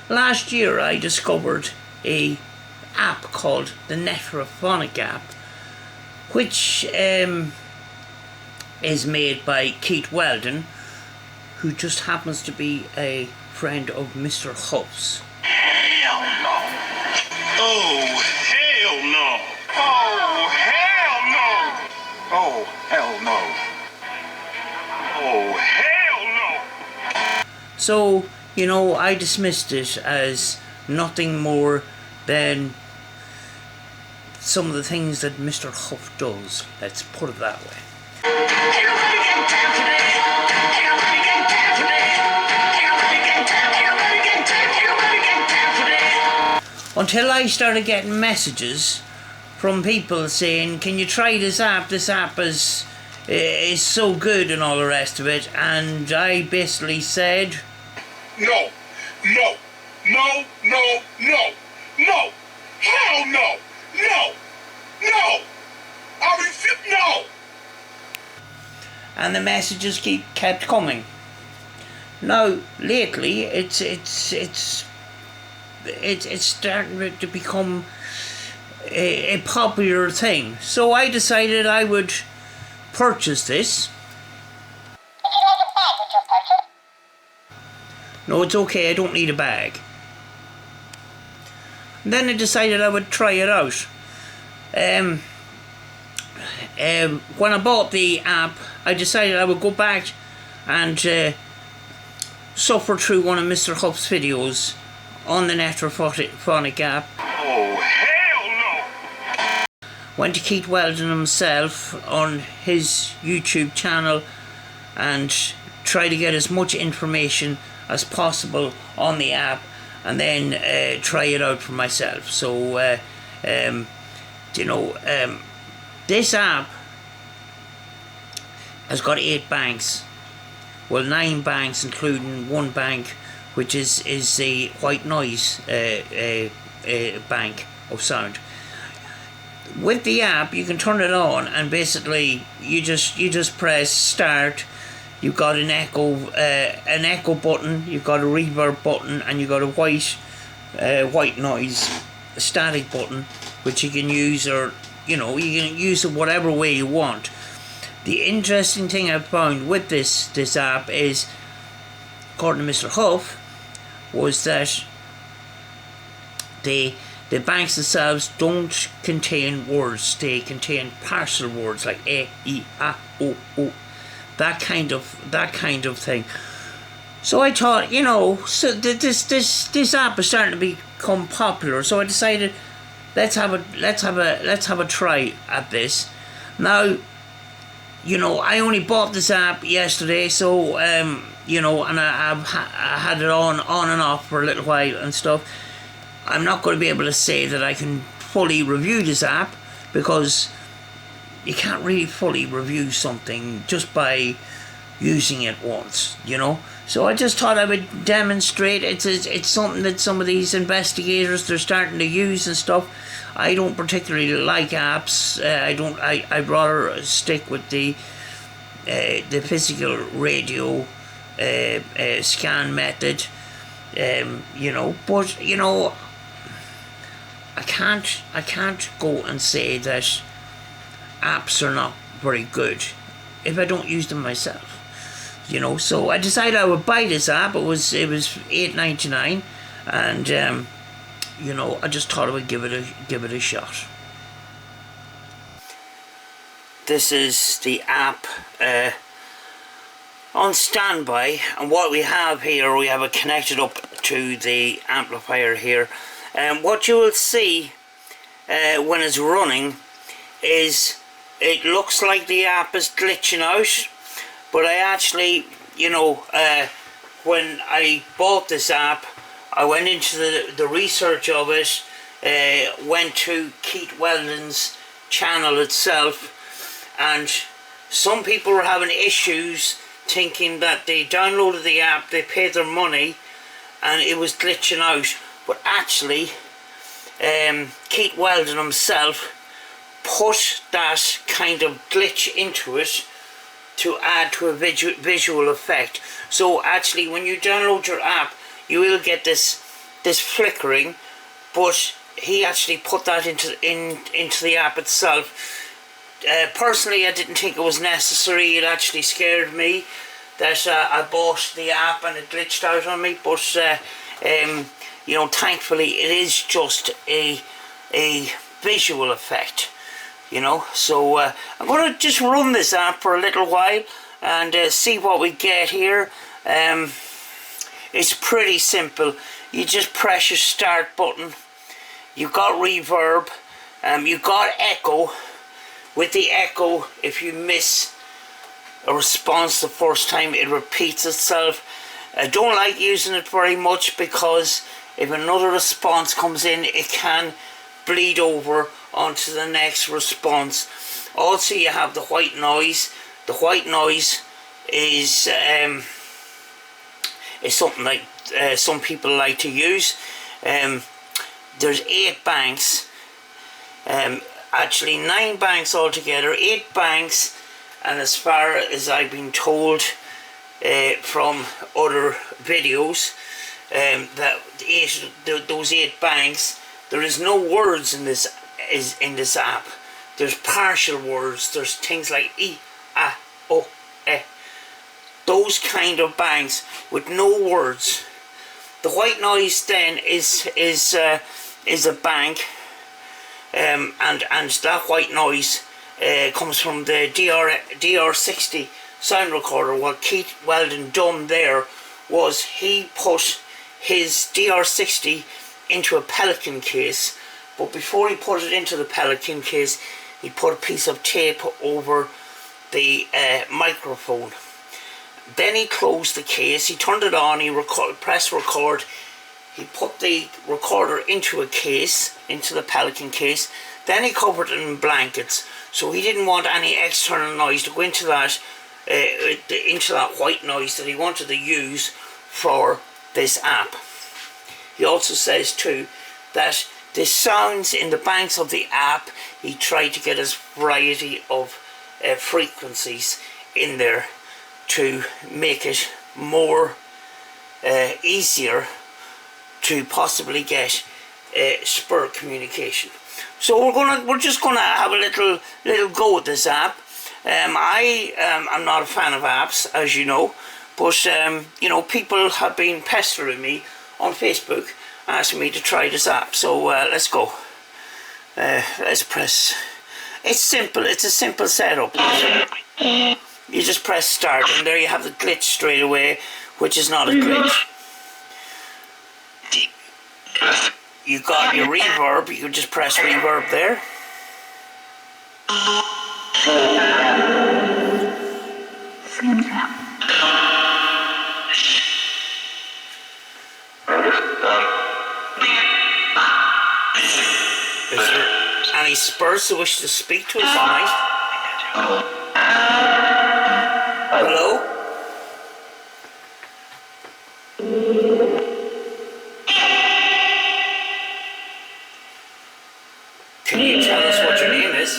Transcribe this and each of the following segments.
last year I discovered a app called the Necrrophonic app, which is made by Keith Weldon, who just happens to be a friend of Mr. Huff's. Hell no! Oh, hell no! Oh, hell no! Oh, hell no! Oh, hell no! So, you know, I dismissed it as nothing more than some of the things that Mr. Huff does. Let's put it that way. Until I started getting messages from people saying, can you try this app? This app is so good and all the rest of it. And I basically said, No, no, no, no, no, no, hell no, no, no, I refuse, no. And the messages kept coming. Now, lately, it's starting to become a popular thing. So I decided I would purchase this. No, it's okay, I don't need a bag. And then I decided I would try it out. When I bought the app, I decided I would go back and suffer through one of Mr. Huff's videos on the Necrrophonic app. Oh, hell no! Went to Keith Weldon himself on his YouTube channel and tried to get as much information as possible on the app, and then try it out for myself. So, this app has got 8 banks. Well, 9 banks, including one bank, which is a white noise bank of sound. With the app, you can turn it on, and basically you just press start. You've got an echo button, you've got a reverb button, and you've got a white noise static button, which you can use, or you can use it whatever way you want. The interesting thing I've found with this app is, according to Mr. Huff, was that the banks themselves don't contain words. They contain partial words like A, E, A, O, O. That kind of thing. So I thought, so this app is starting to become popular. So I decided, let's have a try at this. Now, I only bought this app yesterday, so and I had it on and off for a little while and stuff. I'm not going to be able to say that I can fully review this app, because you can't really fully review something just by using it once, So I just thought I would demonstrate. It's something that some of these investigators, they're starting to use and stuff. I don't particularly like apps. I'd rather stick with the physical radio scan method. But I can't go and say that apps are not very good if I don't use them myself. So I decided I would buy this app. It was $8.99, and I just thought I would give it a shot. This is the app on standby, and what we have here, we have it connected up to the amplifier here, and what you will see when it's running is it looks like the app is glitching out, but I actually, when I bought this app, I went into the research of it, went to Keith Weldon's channel itself, and some people were having issues thinking that they downloaded the app, they paid their money, and it was glitching out. But actually, Keith Weldon himself put that kind of glitch into it to add to a visual effect. So actually, when you download your app, you will get this this flickering, but he actually put that into the app itself. Personally, I didn't think it was necessary. It actually scared me that I bought the app and it glitched out on me, but you know, thankfully it is just a visual effect, you know. So I'm going to just run this app for a little while and see what we get here. It's pretty simple. You just press your start button. You've got reverb, you've got echo. With the echo, if you miss a response the first time, it repeats itself. I don't like using it very much because if another response comes in, it can bleed over onto the next response. Also, you have the white noise. The white noise is something like some people like to use. There's 8 banks. Actually 9 banks altogether, 8 banks, and as far as I've been told from other videos, that those 8 banks, there is no words in this app. There's partial words. There's things like e, a, o, e. Those kind of banks with no words. The white noise then is a bank. And that white noise comes from the DR60 sound recorder. What Keith Weldon done there was he put his DR60 into a Pelican case, but before he put it into the Pelican case, he put a piece of tape over the microphone. Then he closed the case, he turned it on, he pressed record. He put the recorder into a case, into the Pelican case. Then he covered it in blankets, so he didn't want any external noise to go into that white noise that he wanted to use for this app. He also says too that the sounds in the banks of the app, he tried to get a variety of frequencies in there to make it more easier to possibly get spur communication. So we're just gonna have a little go at this app. I'm not a fan of apps, as you know, but you know, people have been pestering me on Facebook asking me to try this app. So let's go. Let's press. It's simple. It's a simple setup. You just press start, and there you have the glitch straight away, which is not a glitch. You got your reverb, you can just press reverb there. Is there any spurs who wish to speak to us tonight? Hello? Can you tell us what your name is?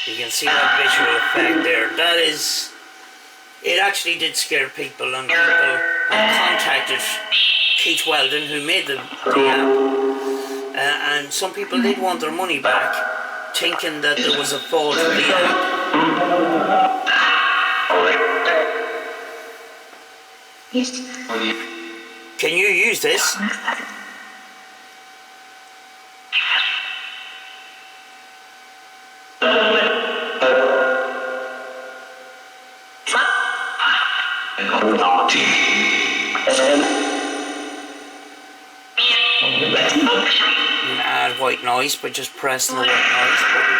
You can see that visual effect there. That is, it actually did scare people, and people have contacted Keith Weldon, who made the app, and some people did want their money back, thinking that there was a fault in the app. Can you use this? You can add white noise by just pressing the white noise button.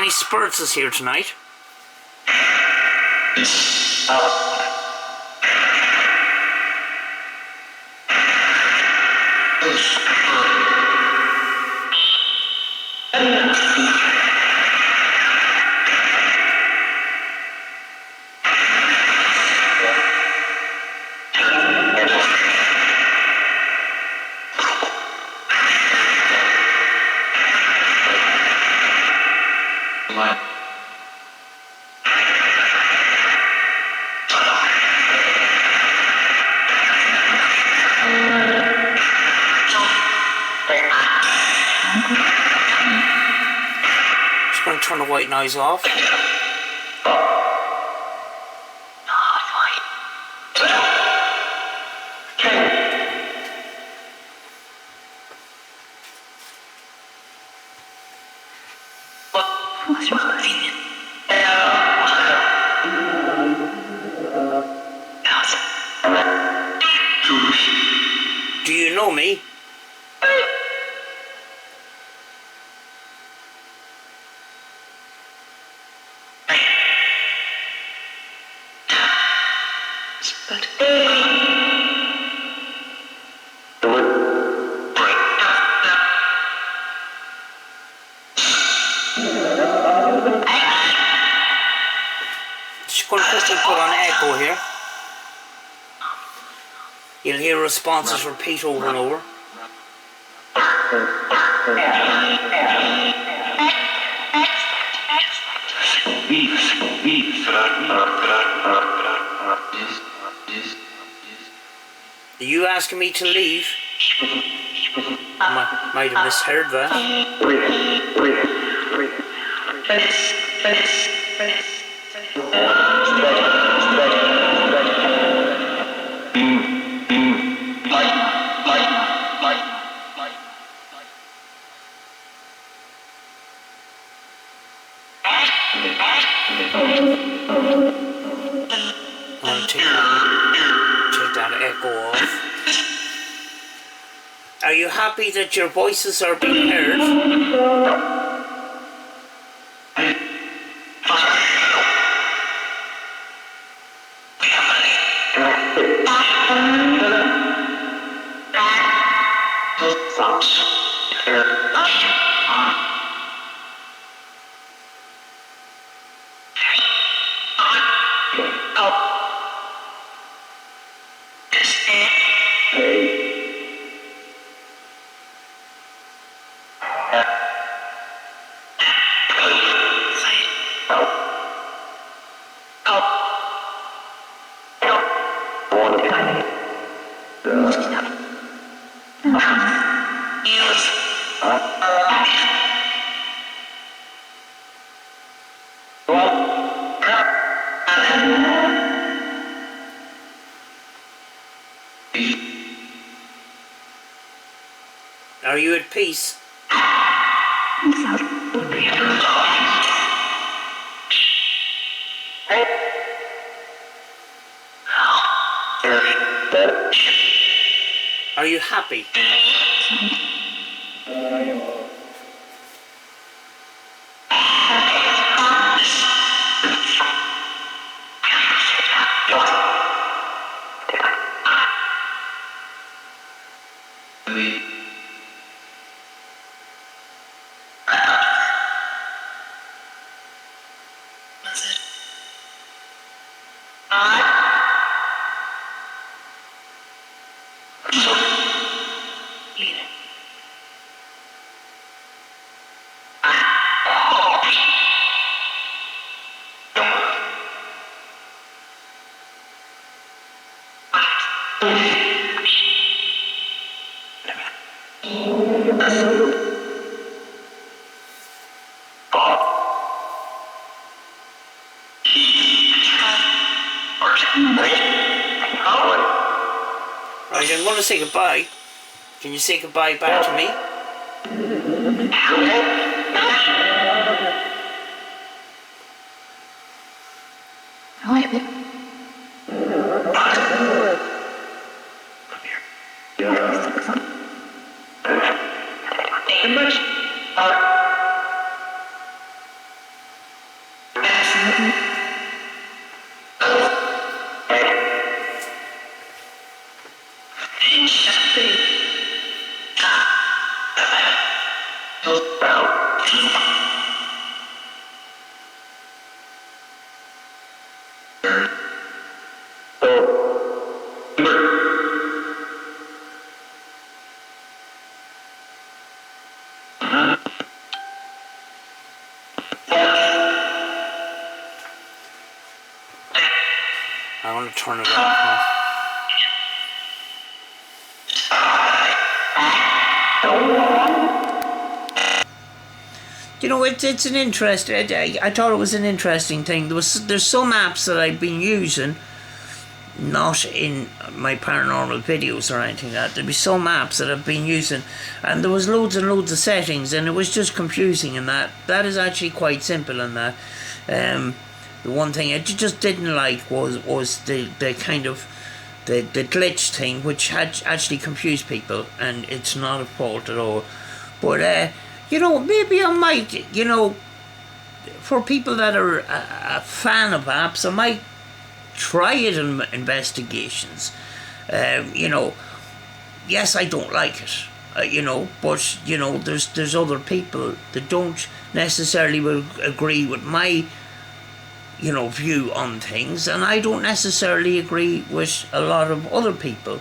any spirits here tonight? Just going to turn the white noise off. Do you know me? Just going to quickly put on echo here. You'll hear responses repeat over and over. Are you asking me to leave? Might have misheard that. I'll take that echo off. Are you happy that your voices are being heard? Are you at peace? Are you happy? Right, I'm going to say goodbye. Can you say goodbye back to me? going to turn it off now. You know, it's an interest. I thought it was an interesting thing. There's some apps that I've been using, not in my paranormal videos or anything like that. There'd be some apps that I've been using, and there was loads and loads of settings, and it was just confusing. And that is actually quite simple. And that the one thing I just didn't like was the kind of the glitch thing, which had actually confused people, and it's not a fault at all. But you know, maybe I might, you know, for people that are a fan of apps, I might try it in investigations. You know, yes, I don't like it, you know, but, you know, there's other people that don't necessarily agree with my, you know, view on things, and I don't necessarily agree with a lot of other people.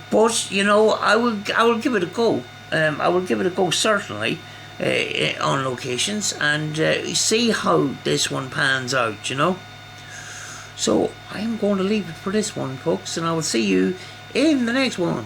But, you know, I will give it a go. I will give it a go, certainly, on locations, and see how this one pans out, you know. So I'm going to leave it for this one, folks, and I will see you in the next one.